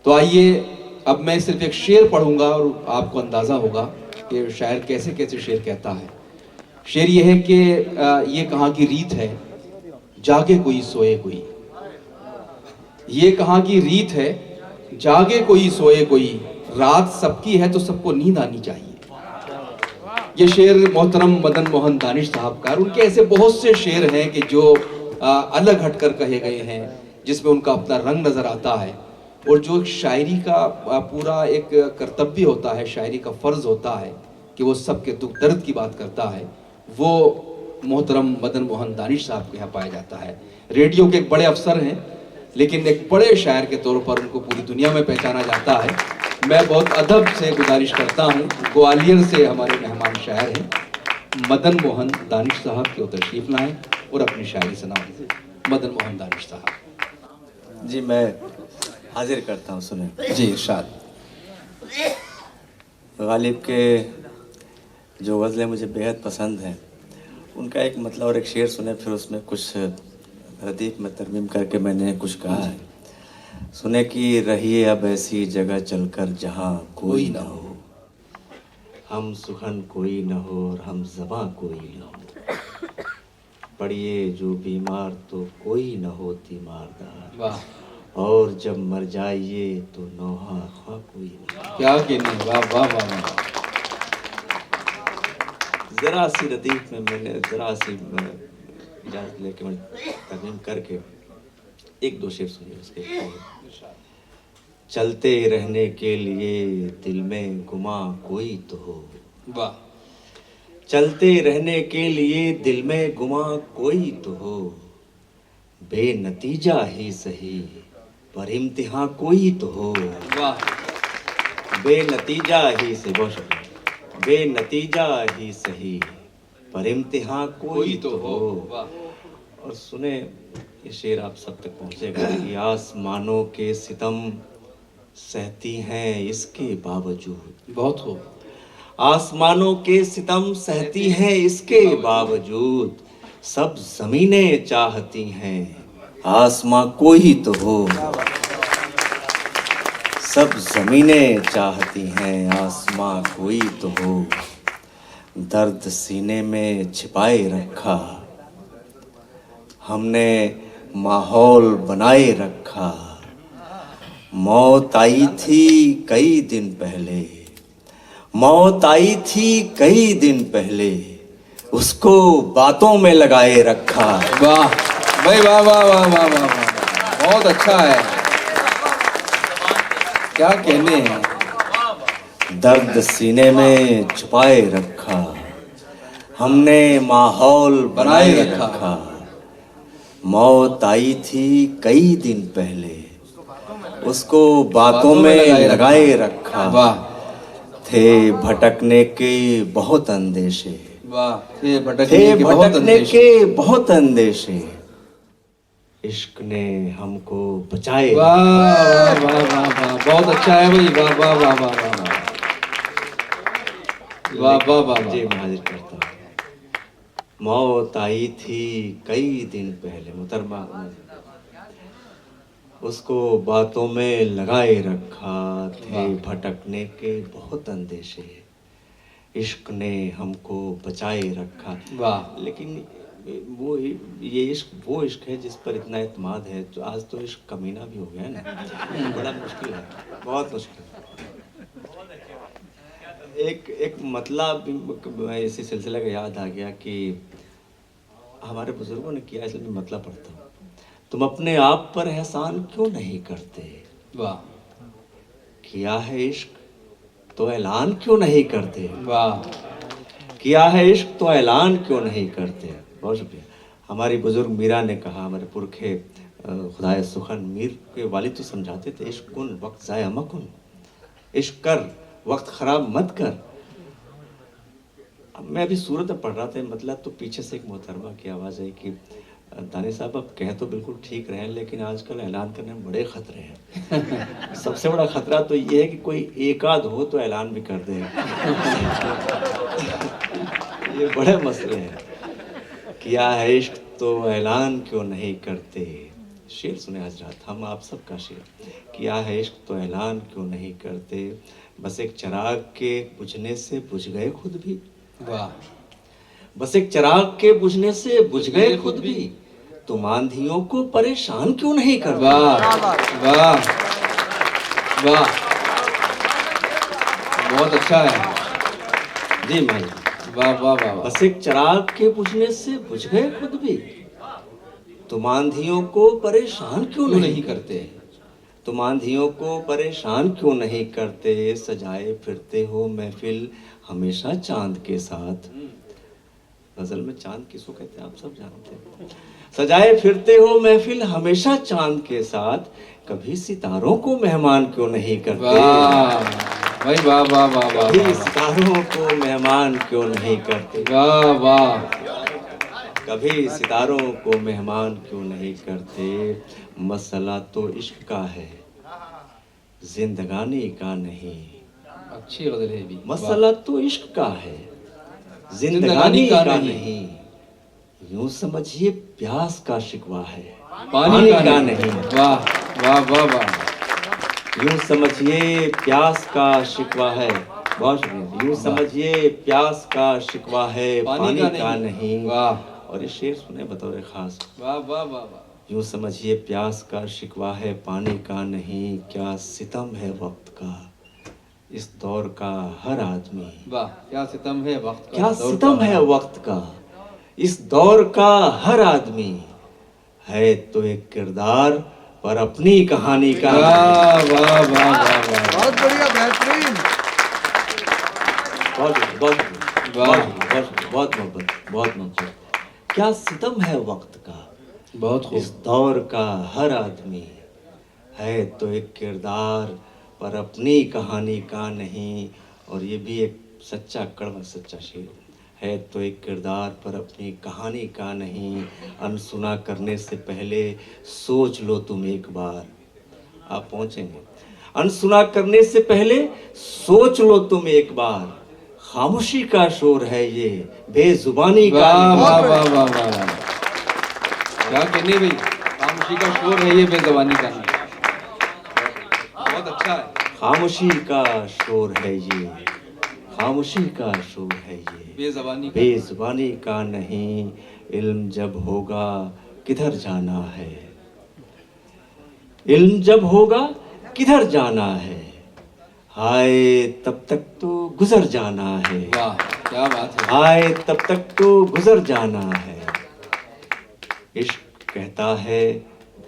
तो आइए अब मैं सिर्फ एक शेर पढ़ूंगा और आपको अंदाज़ा होगा कि शायर कैसे कैसे शेर कहता है। शेर ये है कि ये कहाँ की रीत है जागे कोई सोए कोई, ये कहाँ की रीत है जागे कोई सोए कोई, रात सबकी है तो सबको नींद आनी चाहिए। ये शेर मोहतरम मदन मोहन दानिश साहब का, उनके ऐसे बहुत से शेर हैं कि जो अलग हटकर कहे गए हैं, जिसमें उनका अपना रंग नज़र आता है और जो शायरी का पूरा एक कर्तव्य होता है, शायरी का फ़र्ज़ होता है कि वो सबके दुख दर्द की बात करता है, वो मोहतरम मदन मोहन दानिश साहब के यहाँ पाया जाता है। रेडियो के एक बड़े अफसर हैं, लेकिन एक बड़े शायर के तौर पर उनको पूरी दुनिया में पहचाना जाता है। मैं बहुत अदब से गुजारिश करता हूँ, ग्वालियर से हमारे मेहमान शायर हैं मदन मोहन दानिश साहब की तशरीफ़ लाएँ और अपनी शायरी सुनाएं। मदन मोहन दानिश साहब जी, मैं हाजिर करता हूँ, सुने जी। इरशाद। गालिब के जो गज़लें मुझे बेहद पसंद हैं, उनका एक मतलब और एक शेर सुने, फिर उसमें कुछ रदीफ में तरमीम करके मैंने कुछ कहा है। सुने कि रहिए अब ऐसी जगह चलकर जहाँ कोई ना हो, हम सुखन कोई न हो और हम ज़बां कोई न हो, पड़िए जो बीमार तो कोई न हो तीमारदार, और जब मर जाइए तो नौहा ख्वा कोई न हो। क्या कहने, वाह वाह वाह वाह। ज़रा सी रदीफ में मैंने ज़रा सी इजाज़त लेके मैं तरमीम करके एक दो शेर सुनिए उसके। चलते रहने के लिए दिल में गुमा कोई तो हो, वाह। चलते रहने के लिए दिल में गुमा कोई तो हो, बेनतीजा ही सही पर इम्तिहान कोई तो हो। वाह। बेनतीजा ही से, बहुत शुक्रिया, बेनतीजा ही सही पर इम्तिहान कोई तो हो। और सुने ये शेर आप सब तक पहुँचेगा कि आसमानों के सितम सहती हैं इसके बावजूद, बहुत हो। आसमानों के सितम सहती हैं इसके बावजूद, सब जमीनें चाहती हैं आसमां कोई तो हो, सब जमीनें चाहती हैं आसमां कोई तो हो। दर्द सीने में छिपाए रखा हमने माहौल बनाए रखा, मौत आई थी कई दिन पहले, मौत आई थी कई दिन पहले, उसको बातों में लगाए रखा। वाह भाई, वाह वाह वाह वाह वाह वाह, बहुत अच्छा है, क्या कहने हैं। दर्द सीने में छुपाए रखा हमने माहौल बनाए रखा, मौत आई थी कई दिन पहले, उसको बातों में लगाए रखा। वाह। थे भटकने के बहुत अंदेशे, वाह। थे भटकने के बहुत अंदेशे, इश्क ने हमको बचाए। वाह वाह वाह वाह वाह, बहुत अच्छा है भाई, वाह वाह वाह वाह वाह वाह वाह वाह। जी, मैं हाजिर करता हूँ। मौत आई थी कई दिन पहले, मुहतरमा, उसको बातों में लगाए रखा, थे भटकने के बहुत अंदेशे, इश्क ने हमको बचाए रखा। वाह। लेकिन वो ये इश्क वो इश्क है जिस पर इतना एतमाद है, तो आज तो इश्क कमीना भी हो गया है ना, बड़ा मुश्किल है, बहुत मुश्किल। एक मतलब इसी सिलसिले का याद आ गया कि हमारे बुजुर्गों ने किया, इसलिए मैं मतलब पढ़ता हूँ। तुम अपने आप पर एहसान क्यों नहीं करते, वाह। किया है इश्क तो ऐलान क्यों नहीं करते, वाह। किया है इश्क तो ऐलान क्यों नहीं करते। बहुत शुक्रिया। हमारी बुजुर्ग मीरा ने कहा, हमारे पुरखे खुदाए सुखन मीर के वालिद तो समझाते थे, इश्क कुन वक्त ज़ाया मकुन, इश्क कर वक्त ख़राब मत कर। अब मैं अभी सूरत पढ़ रहा था, मतलब तो पीछे से एक मोहतरमा की आवाज़ आई कि दानिश साहब आप कह तो बिल्कुल ठीक रहे हैं, लेकिन आजकल ऐलान करने में बड़े ख़तरे हैं। सबसे बड़ा ख़तरा तो ये है कि कोई एक आध हो तो ऐलान भी कर दे। ये बड़े मसले हैं। किया है इश्क तो ऐलान क्यों नहीं करते, शेर सुने हजरत, हम आप सबका शेर। किया है इश्क तो ऐलान क्यों नहीं करते, बस एक चिराग के बुझने से बुझ गए खुद भी। वाह बस एक चिराग के बुझने से बुझ गए खुद भी, तुम आंधियों को परेशान क्यों नहीं करते। वाह वाह वाह, बहुत अच्छा है। जी मैं वाह वाह वाह वाह। बस एक चिराग के बुझने से बुझ गए खुद भी, तुम आंधियों को परेशान क्यों क्यों नहीं नहीं करते। करते। तुम आंधियों को परेशान क्यों नहीं करते, सजाए फिरते हो महफिल हमेशा चांद के साथ। गजल में चांद किसको कहते हैं आप सब जानते हैं। सजाए फिरते हो महफिल हमेशा चांद के साथ, कभी सितारों को मेहमान क्यों नहीं करते। वाह भाई वाह वाह वाह वाह कभी वाह सितारों को मेहमान क्यों नहीं करते। वाह वाह। कभी सितारों को मेहमान क्यों नहीं करते। मसला तो इश्क का है, जिंदगानी का नहीं। अच्छी गजल है भी। मसला तो इश्क का है, जिंदगानी का नहीं। यूं समझिए प्यास का शिकवा है, पानी का नहीं। वाह वाह वाह वाह। यूं समझिए प्यास का शिकवा है, बहुत शुक्रिया। यूं समझिए प्यास का शिकवा है, पानी का नहीं। वाह। और ये शेर सुने बतौर खास। वाह वाह वाह वाह। यूं समझिए प्यास का शिकवा है, पानी का नहीं। क्या सितम है वक्त का, इस दौर का हर आदमी। वाह, क्या सितम है वक्त का। क्या सितम है वक्त का, इस दौर का हर आदमी। है तो एक किरदार पर अपनी कहानी का। वाह वाह वाह वाह वाह। बहुत बढ़िया, बेहतरीन। बहुत बहुत वाह। बहुत मोहब्बत, बहुत मोहब्बत। क्या सितम है वक्त का, बहुत इस खूब। दौर का हर आदमी। है तो एक किरदार पर अपनी कहानी का नहीं। और ये भी एक सच्चा कड़वा सच्चा शेर है। तो एक किरदार पर अपनी कहानी का नहीं। अनसुना करने से पहले सोच लो तुम एक बार। आप पहुंचेंगे। अनसुना करने से पहले सोच लो तुम एक बार। खामोशी का शोर है ये, बेजुबानी का वाह नहीं। वाह वाह वाह वाह। क्या कहने भाई, खामोशी का शोर है ये, बेजबानी का नहीं। बहुत अच्छा है। खामोशी का शोर है ये, खामोशी का शोर है ये, बेजबानी का। बेजुबानी का नहीं। इल्म जब होगा किधर जाना है, इल्म जब होगा किधर जाना है। हाय तब तक तो गुजर जाना है। वाह क्या बात है। हाय तब तक तो गुजर जाना है। इश्क कहता है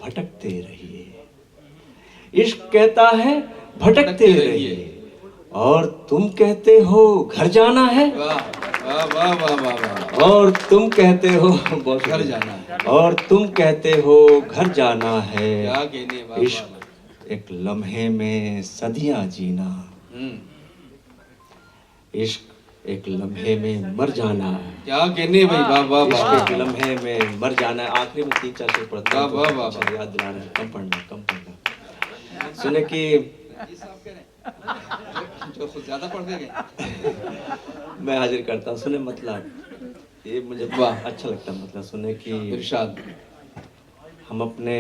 भटकते रहिए, इश्क कहता है भटकते रहिए। और तुम कहते हो घर जाना है। वाह वाह वाह वाह वाह वाह। और तुम कहते हो बहुत घर जाना है। और तुम कहते हो घर जाना है। क्या कहने। वाह इश्क एक लम्हे में सदियां जीना। हम्म। इश्क एक लम्हे में मर जाना है। क्या कहने भाई। वाह वाह इश्क वाह। एक लम्हे में मर जाना है। आखिरी में 3-4 शेर पढ़ता हूं, वाह, वाह, वाह, अच्छा याद दिला रहे हैं। कम पढ़ना। सुने कि जो कुछ ज्यादा पढ़ देंगे। मैं हाजिर करता हूँ। सुने मतलब ये मुझे वाह। अच्छा लगता है। मतलब सुने कि इरशाद। हम अपने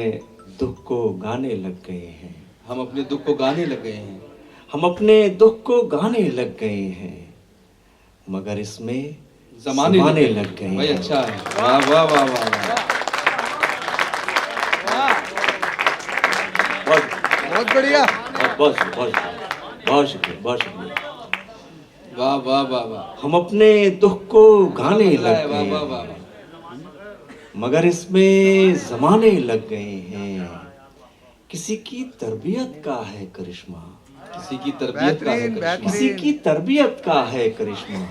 दुख को गाने लग गए हैं। हम अपने दुख को गाने लग गए हैं। हम अपने दुख को गाने लग गए हैं, मगर इसमें जमाने लग गए भाई। हैं। अच्छा है। वाह वाह वाह वाह वाह। बहुत बढ़िया। बहुत शुक्रिया, बहुत शुक्रिया, बहुत शुक्रिया। वाह वाह वाह वाह। हम अपने दुख को गाने लग वाह गए वाह वाह हैं, वाह। मगर इसमें जमाने लग गए हैं। किसी की तरबियत का है करिश्मा, किसी की तरबियत का है बेहतरीन, करिश्मा। किसी की तरबियत का है करिश्मा।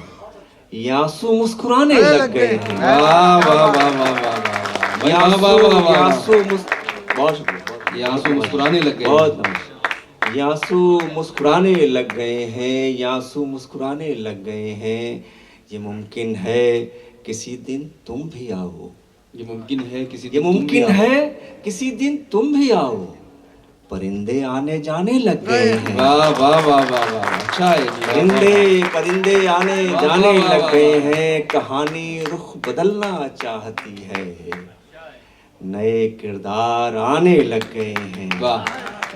ये आंसू मुस्कुराने लग गए हैं। वाह वाह वाह वाह वाह वाह। ये वाह वाह वाह वाह। आंसू बहुत शुक्रिया। ये आंसू मुस्कुराने लग गए। बहुत नमस्कार। ये आंसू मुस्कुराने लग गए हैं, ये आंसू मुस्कुराने लग गए हैं। ये मुमकिन है किसी दिन तुम भी आओ। ये मुमकिन है किसी ये दिन तुम भी मुमकिन आओ। है किसी दिन तुम भी आओ। परिंदे आने जाने लग गए हैं। वाह वाह वाह वाह वाह। अच्छा है जी। परिंदे परिंदे आने वाह, जाने वाह, वाह, लग वाह, गए वाह। हैं। कहानी रुख बदलना चाहती है। नए किरदार आने लग गए हैं, वाह,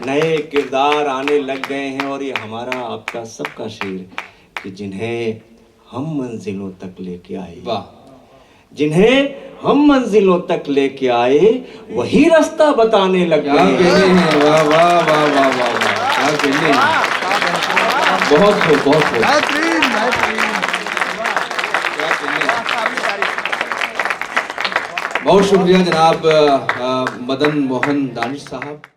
नए किरदार आने लग गए हैं। और ये हमारा आपका सबका शेर कि जिन्हें हम मंजिलों तक लेके आए, वाह, जिन्हें हम मंजिलों तक लेके आए वही रास्ता बताने लग क्या गए कहने हैं। हैं, वाह वाह वाह वाह वाह वाह, क्या कहने हैं, बहुत हो, बहुत हो, बेहतरीन बेहतरीन। क्या कहने हैं। बहुत शुक्रिया जनाब मदन मोहन दानिश साहब।